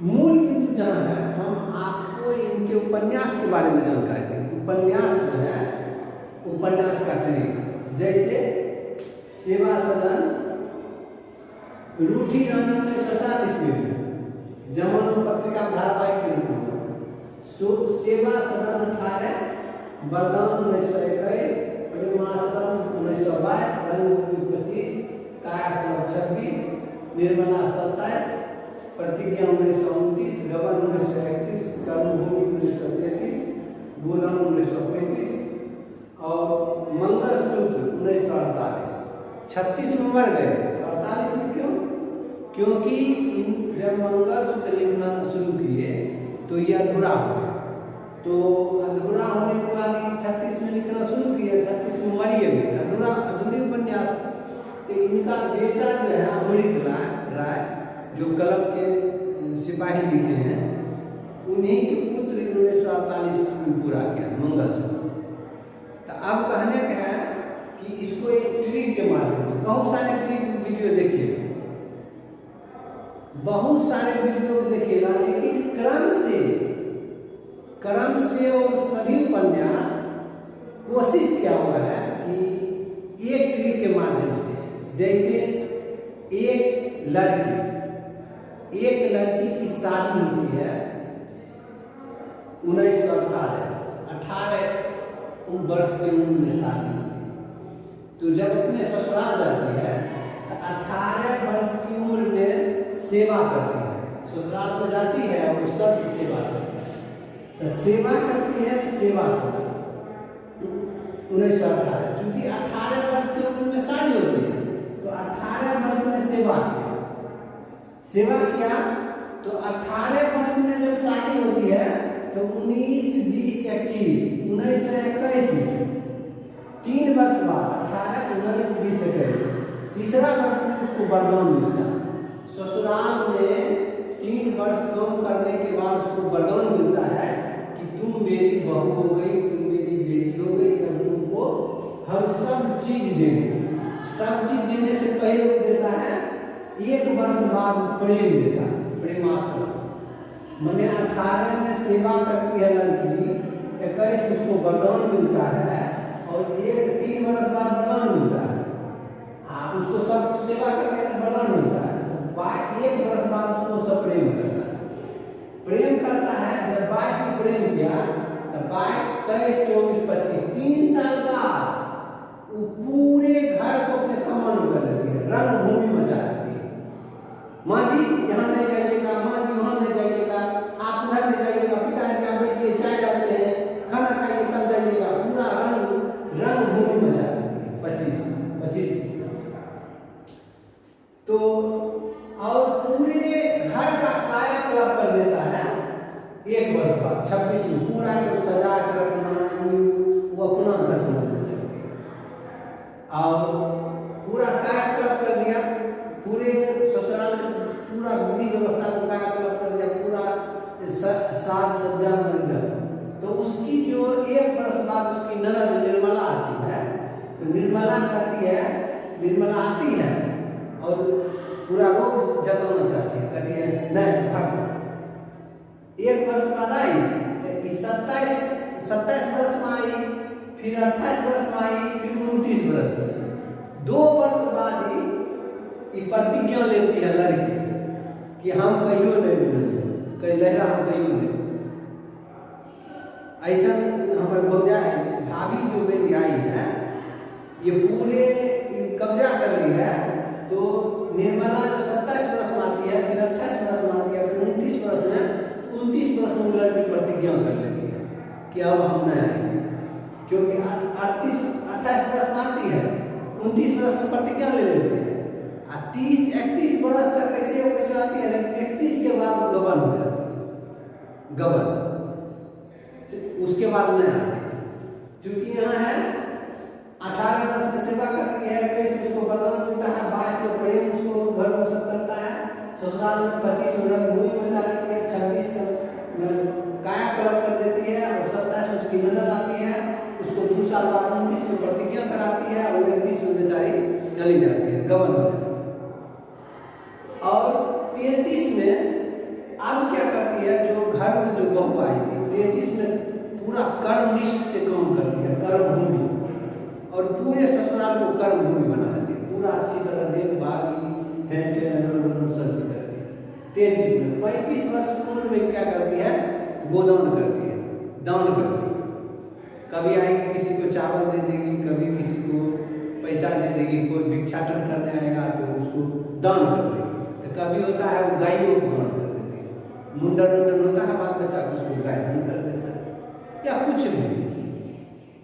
मूल बिंदु जहाँ है, हम आपको इनके उपन्यास के बारे में जानकारी देंगे। उपन्यास जो है, उपन्यास का ट्रेड, जैसे सेवा सदन, रूठी रानी 1907 ईस्वी में जमानो पत्रिका धारावाहिक के रूप में, सेवा सदन 18, वरदान 1921, प्रेमाश्रम 1922, रंगभूमि 25, कायाकल्प 26, निर्मला 27, प्रतिज्ञा 1929, गबन 1931, कर्मभूमि 1933, गोदाम 1935 और मंगलसूत्र 1948। 36 में मर गए, 48 में क्यों? क्योंकि जब मंगलसूत्र लिखना शुरू किए तो ये अधूरा हो गया। तो अधूरा होने के बाद 36 में लिखना शुरू किया, 36 में मरिए गए, अधूरी उपन्यास। तो इनका बेटा जो है अमृत राय, जो कलम के सिपाही लिखे हैं, उन्हीं के पुत्र 1948 में पूरा किया मंगलसूत्र। तो अब कहने का है कि इसको एक ट्रिक के माध्यम से, बहुत सारे ट्रिक वीडियो देखिएगा, बहुत सारे वीडियो देखिएगा, लेकिन क्रम से और सभी उपन्यास कोशिश क्या हुआ है कि एक ट्रिक के माध्यम से, जैसे एक लड़की की शादी होती है 1918 वर्ष की उम्र में शादी होती है। तो जब अपने ससुराल जाती है तो 18 वर्ष की उम्र में सेवा करती है, ससुराल में जाती है और सबकी सेवा करती है। तो सेवा करती है तो सेवा से 1918, चूंकि 18 वर्ष की उम्र में शादी होती है, तो 18 वर्ष में सेवा किया। तो 18 वर्ष में जब शादी होती है तो 19, 20, 21, 1921 में 3 वर्ष बाद 18, 19, 20, 21 तीसरा वर्ष में उसको वरदान मिलता है। ससुराल में 3 वर्ष काम करने के बाद उसको वरदान मिलता है कि तुम मेरी बहू हो गई, तुम मेरी बेटी हो गई, अब तुमको हम सब चीज देंगे। सब चीज देने से पहले वो देता है 1 वर्ष बाद प्रेम देता है, प्रेमाश्रम। मैंने 18 में सेवा करती है लड़की, 21 उसको वरदान मिलता है और 3 वर्ष बाद वरदान मिलता है। उसको सब सेवा करने का वरदान मिलता है। तो 1 वर्ष बाद उसको सब प्रेम करता है। जब 22 में प्रेम किया तो 22, 23, 24, 25 3 साल बाद वो पूरे घर को अपने कमर में कर लेती है, रंगभूमि मचा देती है। माँ जी यहाँ नहीं जाइएगा, माँ जी वहाँ नहीं जाइएगा, आप उधर नहीं जाइएगा, पिताजी आप बैठिए, चाय जाते हैं, खाना खाइए तब जाइएगा, पूरा रंगभूमि मचा देती है। 25 तो और पूरे घर का कायाकल्प कर देता है 1 वर्ष बाद। 26 में पूरा को सजा कर रखना, वो अपना घर समझने लगती है और पूरा कायाकल्प कर दिया। पूरे ससुराल पूरा विधि व्यवस्था को कायाकल्प कर दिया, पूरा साज सज्जा मंडल। तो उसकी जो 1 वर्ष बाद उसकी ननद निर्मला आती है, तो निर्मला आती है और पूरा रोग जताना चाहती है, कहती है नहीं भाग। 1 वर्ष बाद आई, 27 वर्ष में आई, फिर 28 वर्ष में आई, फिर 29 वर्ष में। 2 वर्ष बाद ही प्रतिज्ञा लेती है लड़की कि हम कहियो नहीं मिलेंगे, कहीं लहरा हम कहियो नहीं। ऐसा हमारे भौजाई भाभी जो मेरी आई है, ये पूरे कब्जा कर ली है। तो निर्मला जो 27 वर्ष में आती है, फिर 28 वर्ष में आती है, फिर 29 वर्ष में, 29 वर्ष में लड़की प्रतिज्ञा कर लेती है कि अब हम नहीं आएंगे। क्योंकि 28 वर्ष में आती है, 29 वर्ष में प्रतिज्ञा ले लेती है, 30-31 वर्ष तक कैसे आती है, लेकिन 31 के बाद वो गबन हो जाती है, गबन। उसके बाद नहीं आती, क्योंकि यहाँ है 18 वर्ष की सेवा करती है, 21 उसको वरदान मिलता है, 22 में प्रेम उसको घर में सब करता है, ससुराल में 25 में रंगभूमि में जाती है, 26 में कायाकल्प कर देती है और 27 में उसकी ननद आती है, उसको 2 साल बाद 29 में प्रतिज्ञा कराती है और 31 में बेचारी चली जाती है, गबन हो जाती है। और 33 में अब 33 में पूरा कर्मनिष्ठ से काम करती है, कर्म भूमि, और पूरे ससुराल को कर्म भूमि बना देती है, पूरा अच्छी तरह देखभाल सब चीज करती है। 33 में 35 वर्ष की उम्र में क्या करती है, गोदान करती है, दान करती है। कभी आएगी किसी को चावल दे देगी, कभी किसी को पैसा दे देगी, कोई भिक्षाटन करने आएगा तो उसको दान कर देगी। तो कभी होता है वो गायों को दान कर देती है, मुंडन होता है बाल बच्चा को, उसको गाय दान कर देता है, या कुछ भी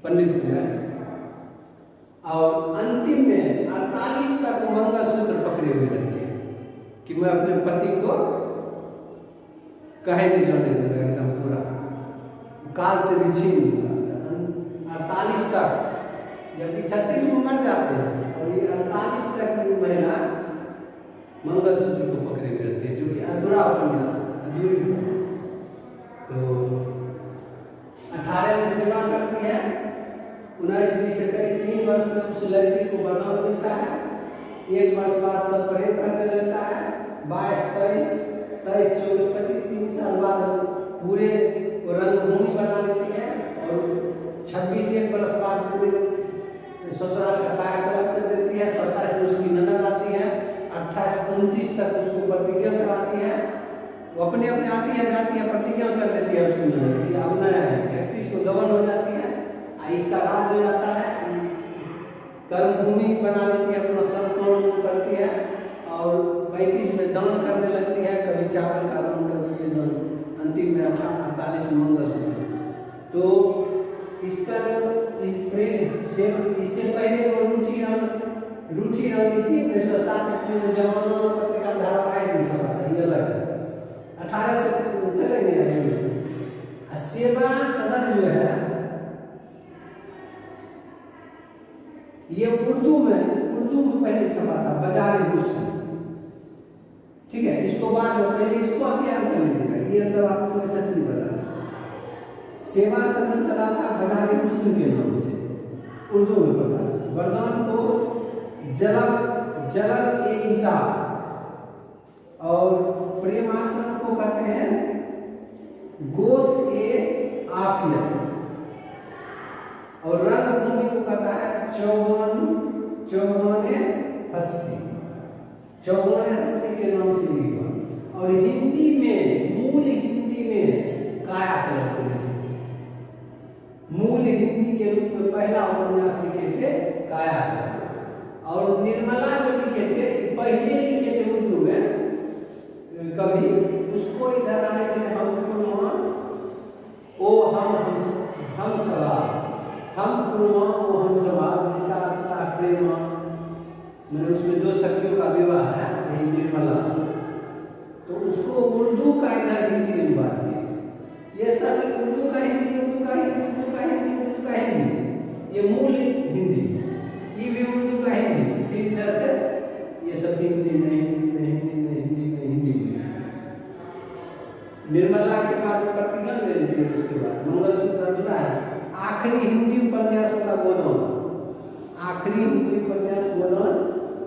पंडित को है। और अंतिम में 48 तक मंगलसूत्र पकड़े हुए रहते हैं कि मैं अपने पति को कहे नहीं जाने दूंगा, एकदम पूरा काल से भी छीन लूंगा। 48 तक, जबकि 36 में मर जाते हैं, और ये 48 तक की महिला मंगलसूत्र को पकड़े हुए रहती है, जो कि अधूरा उपन्यास, अधूरी उपन्यास। तो 18 में सेवा करती है, 19 20 21 3 वर्ष में उस लड़की को वरदान मिलता है, 1 वर्ष बाद सब प्रेम करने लगता है, 22 23 23 24 25 3 साल बाद पूरे रंगभूमि बना देती है, और 26 1 वर्ष बाद पूरे ससुराल का कायाकल्प कर देती है, 27 में उसकी ननद आती है, 28 29 तक उसको प्रतिज्ञा कराती है, वो अपने अपने आती है जाती है, प्रतिज्ञा कर लेती है उसकी ननद कि अब न 31 को गबन हो जाती है, इसका राज हो जाता है, कर्मभूमि बना लेती है, अपना सब काम करती है, और 35 में दान करने लगती है, कभी चावल का दान, कभी ये दान, अंतिम में 48 में मंगलसूत्र। तो इसका इससे पहले वो रूठी रणनीति 1907 ईस्वी में जमाना पत्रिका धारावाहिक में छपा था, ये अलग है, 18 से चले गए। सेवा सदन जो है ये उर्दू में पहले छपा था, बाजारे हुस्न, ठीक है। इसको बाद में पहले इसको आप याद कर लीजिएगा, ये सब आपको ऐसा से नहीं पता। सेवा सदन चला था बाजारे हुस्न के नाम से, उर्दू में प्रकाशित। वरदान को जलब ए ईसा, और प्रेमाश्रम को कहते हैं गोश्त ए आफियत, और रंगभूमि को कहता है चौगाने हस्ती के नाम से लिखा। और हिंदी में, मूल हिंदी में कायाकल्प लिखे थे, मूल हिंदी के रूप में पहला उपन्यास लिखे थे कायाकल्प। और निर्मला जो लिखे थे, पहले लिखे थे उर्दू में, कभी उसको इधर आए थे हम कुर्मा ओ हम सवाल, हम कुर्मा ओ हम सवाल, जिसका अर्थ था प्रेमा, मैंने उसमें 2 सखियों का विवाह है, यही निर्मला। तो उसको उर्दू का इधर हिंदी में बात की, ये सब उर्दू का हिंदी, उर्दू का हिंदी, उर्दू का हिंदी, उर्दू का हिंदी, ये मूल हिंदी, ये भी उर्दू का हिंदी, फिर इधर से ये सब हिंदी में, हिंदी में, हिंदी में, हिंदी में, हिंदी में। निर्मला के बाद प्रतिज्ञा ले ली थी, उसके बाद मंगलसूत्र अधूरा है। आखिरी हिंदी उपन्यासों का गोदान, आखिरी हिंदी उपन्यास गोदान,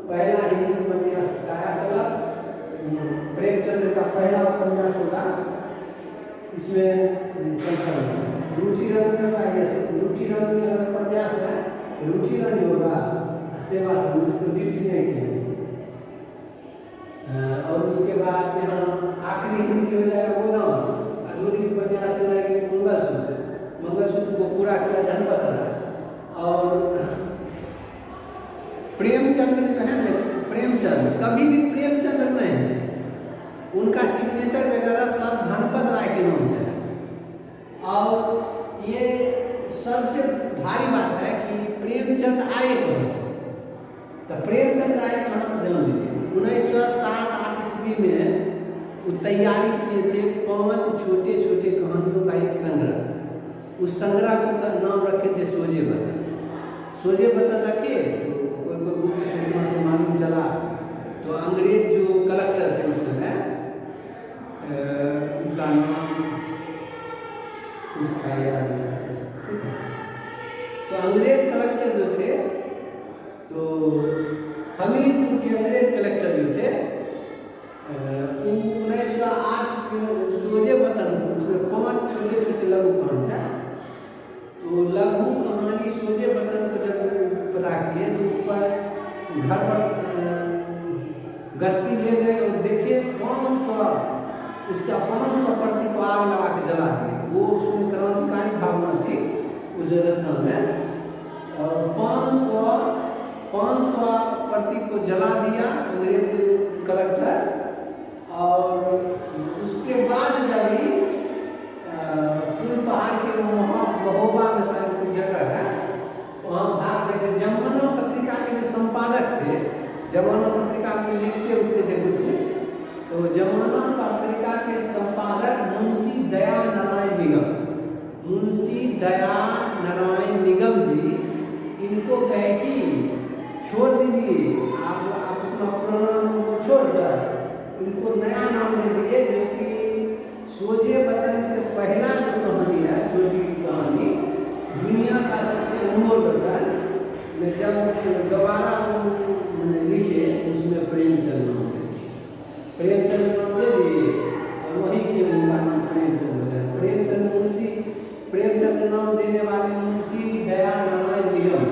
पहला हिंदी उपन्यास कायाकल्प, प्रेमचंद्र का पहला उपन्यास होगा, इसमें रूठी रानी होगा, रूठी रानी अगर उपन्यास है, रूठी रानी होगा, सेवा से उसको डिप्टी नहीं किया। और उसके बाद यहाँ आखिरी हिंदी हो जाएगा गोदान, अधूरी उपन्यास हो जाएगी मंगलसूत्र, मंगलसूत्र को पूरा किया धनपत्र। और प्रेमचंद्र जो है ना, प्रेमचंद्र कभी भी प्रेमचंद्र नहीं, उनका सिग्नेचर वगैरह सब धनपत राय के नाम से है। और ये सबसे भारी बात है कि प्रेमचंद आए कहाँ से, तो प्रेमचंद आए कहाँ से जान लीजिए। 1907-8 ईस्वी में वो तैयारी किए थे 5 छोटे छोटे कहानियों का एक संग्रह, उस संग्रह का नाम रखे थे सोजे बतन। सोजे बतन रखे, कोई गुप्त सूचना से मालूम चला तो अंग्रेज जो कलेक्टर थे उस समय, उनका नाम कुछ था याद नहीं, तो अंग्रेज कलेक्टर जो थे, तो हमीरपुर के अंग्रेज कलेक्टर जो थे, 1908 सोजे बतन, उसमें 5 छोटे छोटे लगभग उसका 500 प्रति को आग लगा के जला दिए। वो उसमें क्रांतिकारी भावना थी उस रचना में। 500 प्रति को जला दिया अंग्रेज कलेक्टर। और उसके बाद जब ही कुल पहाड़ के महोबा में शायद कुछ जगह है, वहाँ भाग गए थे। जमाना पत्रिका के जो संपादक थे, जमाना पत्रिका में लिखते उठते थे कुछ कुछ, तो जमाना पत्रिका के संपादक मुंशी दया नारायण निगम, मुंशी दया नारायण निगम जी इनको कहे कि छोड़ दीजिए, आप अपना पुराना नाम को छोड़कर इनको नया नाम दे दिए, जो कि सोझे वतन के पहला जो कहानी है, छोटी कहानी, दुनिया का सबसे अनमोल वतन में जब दोबारा मैंने लिखे उसमें प्रेमचंद नाम दे दिए। प्रेमचंद नाम दे दिए और वहीं से उनका नाम प्रेमचंद हो गया। प्रेमचंद नाम देने वाले मुंशी दया नारायण निगम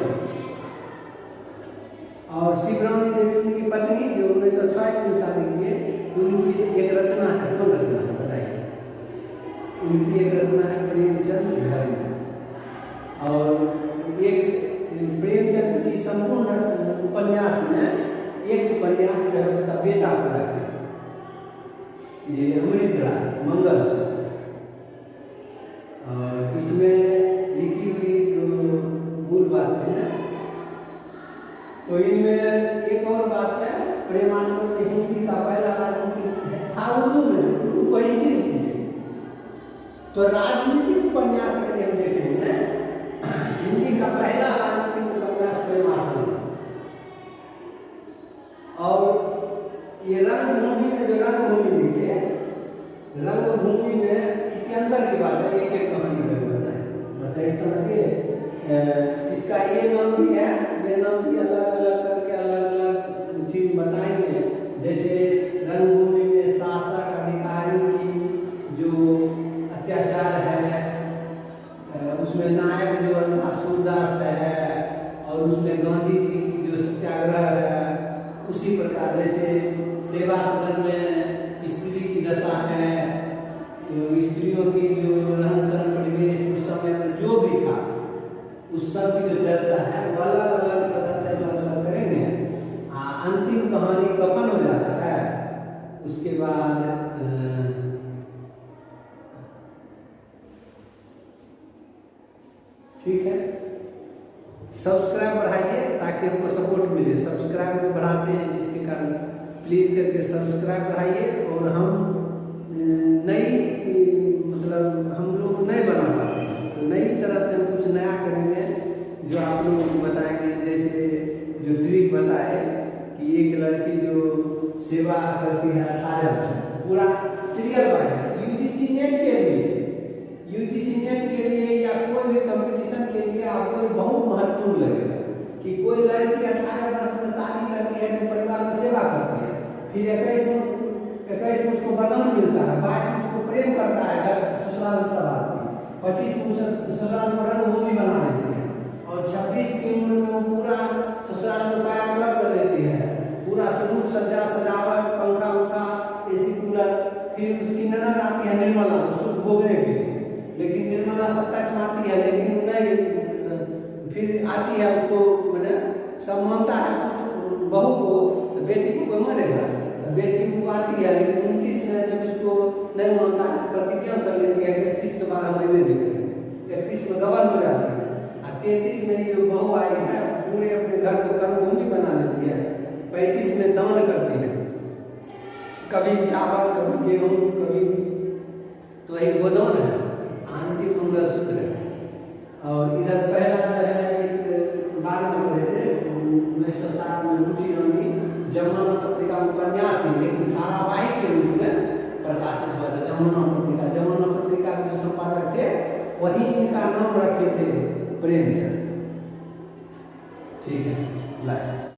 और शिवरानी देवी उनकी पत्नी, जो 1926 में शादी की है, उनकी एक रचना है। कौन रचना है बताइए? उनकी एक रचना है प्रेमचंद घर में। और एक प्रेमचंद की संपूर्ण उपन्यास में एक उपन्यास जो है उसका बेटा पढ़ा गया, ये अमृतराय मंगलसूत्र। और इसमें लिखी हुई जो मूल बातें हैं, तो इनमें एक और बात है, प्रेमाश्रम में हिंदी का पहला राजनीतिक था उर्दू में, उर्दू को हिंदी लिखी है। तो राजनीतिक उपन्यास में हम देखेंगे हिंदी का पहला राजनीतिक उपन्यास प्रेमाश्रम। और ये रंगभूमि में जो रंगभूमि लिखे, रंगभूमि में इसके अंदर की बात है, एक एक कहानी बताए समझिए। इसका ये नाम भी है, ये नाम भी अलग अलग करके अलग अलग चीज बताएंगे। जैसे रंगभूमि में शासक अधिकारी की जो अत्याचार है, उसमें नायक जो अंधा सूरदास है, और उसमें गांधी जी की जो सत्याग्रह है, उसी प्रकार जैसे सेवा सदन में स्त्री की दशा है, स्त्रियों की जो रहन सहन परिवेश उस समय में जो भी था, उस सब की जो चर्चा है वो अलग अलग तरह से अलग अलग करेंगे। अंतिम कहानी कफन हो जाता है। उसके बाद ठीक है, सब्सक्राइब बढ़ाइए ताकि हमको सपोर्ट मिले। सब्सक्राइब में बढ़ाते हैं, जिसके कारण प्लीज करके सब्सक्राइब बढ़ाइए। और हम नई मतलब हम लोग नए बना पाते हैं, तो नई तरह से हम कुछ नया करेंगे जो आप लोगों को बताएंगे। जैसे जो ट्रिक बताए कि एक लड़की जो सेवा करती है 18 से, पूरा सीरियल वाइज यूजीसी नेट के लिए, यूजीसी नेट के लिए या कोई भी कंपटीशन के लिए आपको बहुत महत्वपूर्ण लगेगा कि कोई लड़की 18 वर्ष में शादी करती है, तो परिवार में सेवा करती है, फिर 21 में उसको वरदान मिलता है, 22 में उसको प्रेम करता है, घर ससुराल में सब आदमी, 25 में ससुराल को रंगभूमि बना देती है, और 26 की उम्र में वो पूरा ससुराल को कायाकल्प कर देती है, पूरा स्वरूप सज्जा सजावट पंखा उंखा एसी कूलर। फिर उसकी ननद आती है निर्मला सुख भोगने के लिए, लेकिन निर्मला 27 में आती है, लेकिन नहीं, फिर आती है उसको मैंने सब मानता है बहू को, तो बेटी को कोई मानेगा, बेटी को आती है, लेकिन 29 में जब इसको नहीं मानता है प्रतिज्ञा कर लेती है कि 31 के बाद हम नहीं करेंगे, 31 में गवर्न हो जाती है, और 33 में जो बहू आई है पूरे अपने घर को कर्मभूमि बना लेती है, 35 में दान करती है, कभी चावल कभी गेहूँ कभी, तो यही गोदान है, अंतिम मंगलसूत्र है। और इधर पहला जो है एक बाद में पढ़े थे 1907 में लूटी रंगी जमाना पत्रिका उपन्यास है, लेकिन धारावाहिक के रूप में प्रकाशित हुआ था जमाना पत्रिका। जमाना पत्रिका के जो संपादक थे वही इनका नाम रखे थे प्रेमचंद। ठीक है, लाइक।